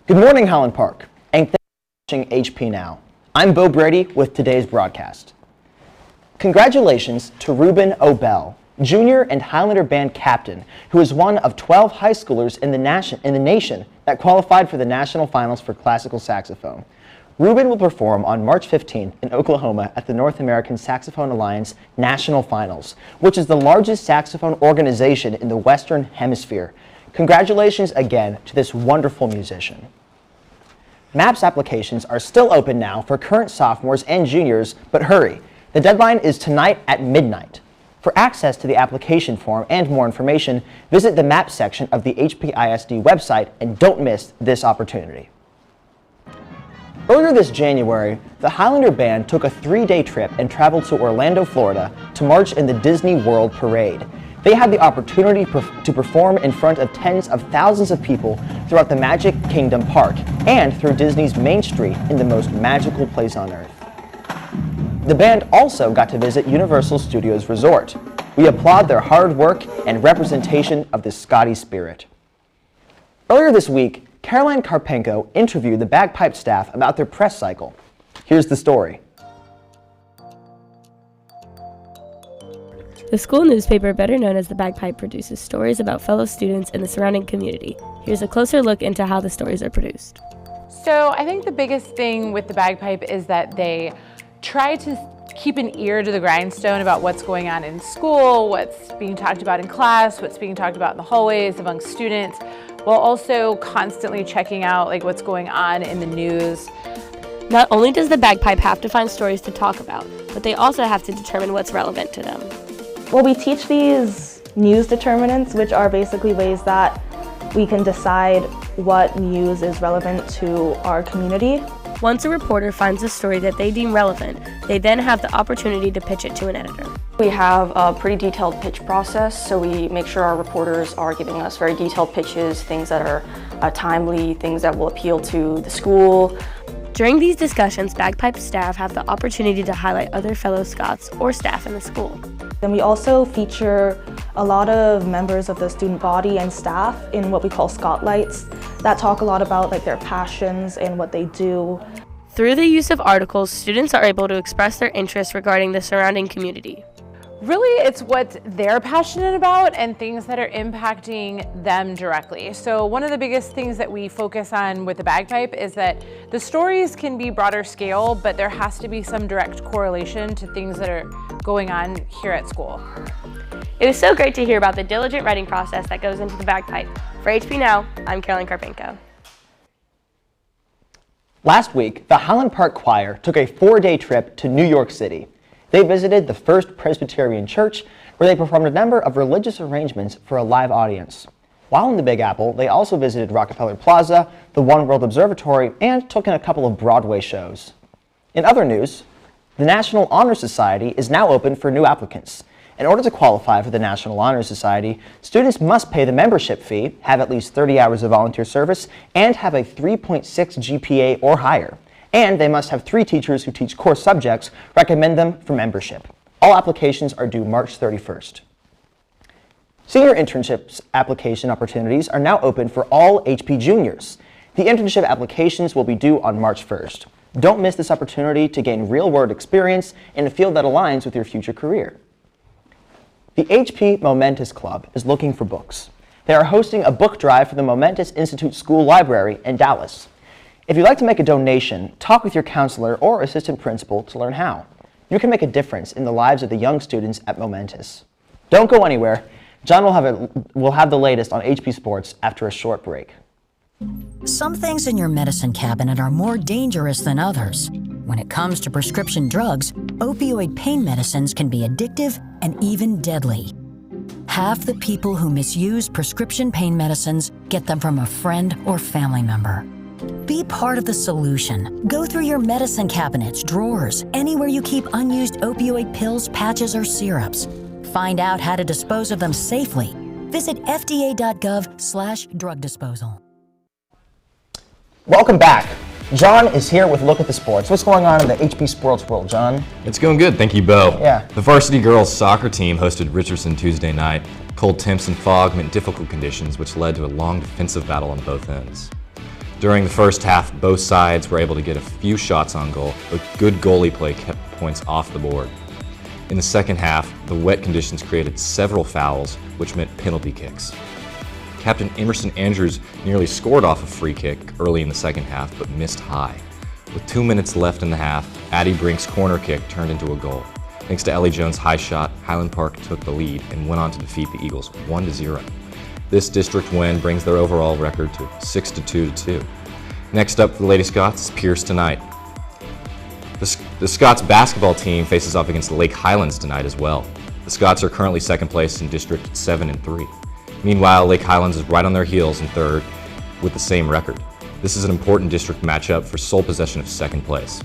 Good morning, Highland Park, and thanks for watching HPNow. I'm Brady with today's broadcast. Congratulations to Ruben Obell, junior and Highlander Band captain, who is one of 12 high schoolers in the nation that qualified for the national finals for classical saxophone. Ruben will perform on March 15th in Oklahoma at the North American Saxophone Alliance National Finals, which is the largest saxophone organization in the Western Hemisphere. Congratulations again to this wonderful musician. MAPS applications are still open now for current sophomores and juniors, but hurry. The deadline is tonight at midnight. For access to the application form and more information, visit the MAPS section of the HPISD website and don't miss this opportunity. Earlier this January, the Highlander Band took a 3-day trip and traveled to Orlando, Florida to march in the Disney World Parade. They had the opportunity to perform in front of tens of thousands of people throughout the Magic Kingdom Park and through Disney's Main Street in the most magical place on earth. The band also got to visit Universal Studios Resort. We applaud their hard work and representation of the Scotty spirit. Earlier this week, Karpenko interviewed the Bagpipe staff about their press cycle. Here's the story. The school newspaper, better known as the Bagpipe, produces stories about fellow students in the surrounding community. Here's a closer look into how the stories are produced. So I think the biggest thing with the Bagpipe is that they try to keep an ear to the grindstone about what's going on in school, what's being talked about in class, what's being talked about in the hallways among students, while also constantly checking out what's going on in the news. Not only does the Bagpipe have to find stories to talk about, but they also have to determine what's relevant to them. Well, we teach these news determinants, which are basically ways that we can decide what news is relevant to our community. Once a reporter finds a story that they deem relevant, they then have the opportunity to pitch it to an editor. We have a pretty detailed pitch process, so we make sure our reporters are giving us very detailed pitches, things that are timely, things that will appeal to the school. During these discussions, Bagpipe staff have the opportunity to highlight other fellow Scots or staff in the school. Then we also feature a lot of members of the student body and staff in what we call Scotlights that talk a lot about their passions and what they do. Through the use of articles, students are able to express their interests regarding the surrounding community. Really, it's what they're passionate about and things that are impacting them directly. So one of the biggest things that we focus on with the Bagpipe is that the stories can be broader scale, but there has to be some direct correlation to things that are going on here at school. It was so great to hear about the diligent writing process that goes into the Bagpipe. For HPNow, I'm Karpenko. Last week, the Highland Park Choir took a 4-day trip to New York City. They visited the First Presbyterian Church, where they performed a number of religious arrangements for a live audience. While in the Big Apple, they also visited Rockefeller Plaza, the One World Observatory, and took in a couple of Broadway shows. In other news, the National Honor Society is now open for new applicants. In order to qualify for the National Honor Society, students must pay the membership fee, have at least 30 hours of volunteer service, and have a 3.6 GPA or higher. And they must have 3 teachers who teach core subjects recommend them for membership. All applications are due March 31st. Senior internships application opportunities are now open for all HP juniors. The internship applications will be due on March 1st. Don't miss this opportunity to gain real-world experience in a field that aligns with your future career. The HP Momentous Club is looking for books. They are hosting a book drive for the Momentous Institute School Library in Dallas. If you'd like to make a donation, talk with your counselor or assistant principal to learn how. You can make a difference in the lives of the young students at Momentous. Don't go anywhere. John will have the latest on HP Sports after a short break. Some things in your medicine cabinet are more dangerous than others. When it comes to prescription drugs, opioid pain medicines can be addictive and even deadly. Half the people who misuse prescription pain medicines get them from a friend or family member. Be part of the solution. Go through your medicine cabinets, drawers, anywhere you keep unused opioid pills, patches, or syrups. Find out how to dispose of them safely. Visit fda.gov/drug disposal. Welcome back. John is here with a look at the sports. What's going on in the HP Sports world, John? It's going good, thank you, Bo. Yeah. The varsity girls soccer team hosted Richardson Tuesday night. Cold temps and fog meant difficult conditions, which led to a long defensive battle on both ends. During the first half, both sides were able to get a few shots on goal, but good goalie play kept points off the board. In the second half, the wet conditions created several fouls, which meant penalty kicks. Captain Emerson Andrews nearly scored off a free kick early in the second half, but missed high. With 2 minutes left in the half, Addie Brink's corner kick turned into a goal. Thanks to Ellie Jones' high shot, Highland Park took the lead and went on to defeat the Eagles 1-0. This district win brings their overall record to 6-2. Next up for the Lady Scots is Pierce tonight. The Scots basketball team faces off against the Lake Highlands tonight as well. The Scots are currently second place in District 7 and 3. Meanwhile, Lake Highlands is right on their heels in third with the same record. This is an important district matchup for sole possession of second place.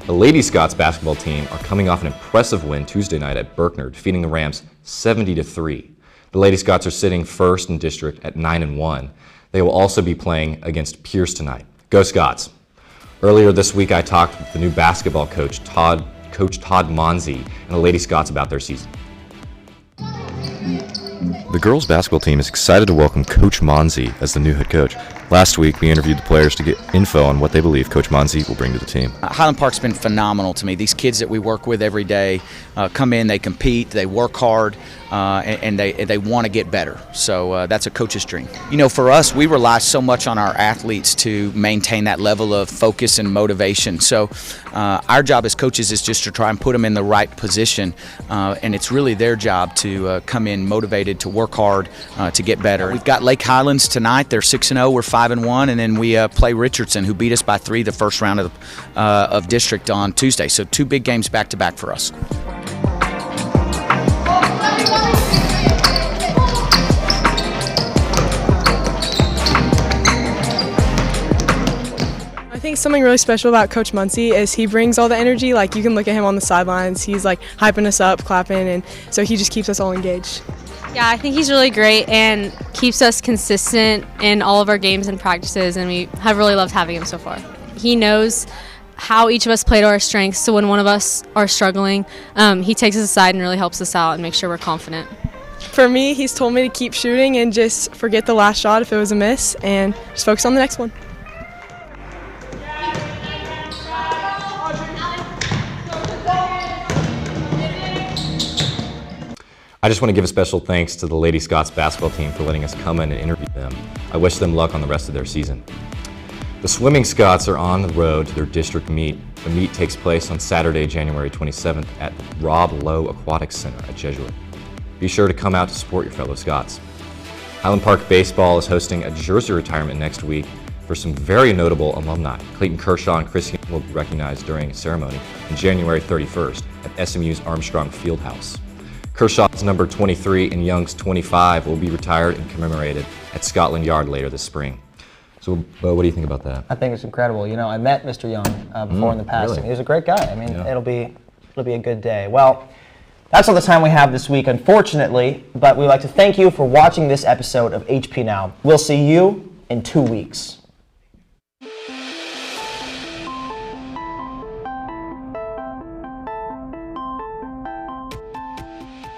The Lady Scots basketball team are coming off an impressive win Tuesday night at Berkner, defeating the Rams 70-3. The Lady Scots are sitting first in district at 9-1. They will also be playing against Pierce tonight. Go Scots! Earlier this week, I talked with the new basketball coach, Todd Monsey, and the Lady Scots about their season. The girls' basketball team is excited to welcome Coach Monsey as the new head coach. Last week, we interviewed the players to get info on what they believe Coach Monsey will bring to the team. Highland Park's been phenomenal to me. These kids that we work with every day come in, they compete, they work hard, and they want to get better. So that's a coach's dream. You know, for us, we rely so much on our athletes to maintain that level of focus and motivation. So our job as coaches is just to try and put them in the right position, and it's really their job to come in motivated to work hard to get better. We've got Lake Highlands tonight. They're 6-0. We're 5-1, and then we play Richardson, who beat us by 3 the first round of district on Tuesday. So 2 big games back to back for us. I think something really special about Coach Monsey is he brings all the energy. Like, you can look at him on the sidelines. He's like hyping us up, clapping, and so he just keeps us all engaged. Yeah, I think he's really great and keeps us consistent in all of our games and practices, and we have really loved having him so far. He knows how each of us play to our strengths, so when one of us are struggling, he takes us aside and really helps us out and makes sure we're confident. For me, he's told me to keep shooting and just forget the last shot if it was a miss and just focus on the next one. I just want to give a special thanks to the Lady Scots basketball team for letting us come in and interview them. I wish them luck on the rest of their season. The Swimming Scots are on the road to their district meet. The meet takes place on Saturday, January 27th at the Rob Lowe Aquatic Center at Jesuit. Be sure to come out to support your fellow Scots. Highland Park Baseball is hosting a jersey retirement next week for some very notable alumni. Clayton Kershaw and Chris Young will be recognized during a ceremony on January 31st at SMU's Armstrong Fieldhouse. Kershaw's number 23 and Young's 25 will be retired and commemorated at Scotland Yard later this spring. So, what do you think about that? I think it's incredible. You know, I met Mr. Young before in the past. Really? He was a great guy. I mean, it'll be a good day. Well, that's all the time we have this week, unfortunately, but we'd like to thank you for watching this episode of HP Now. We'll see you in 2 weeks.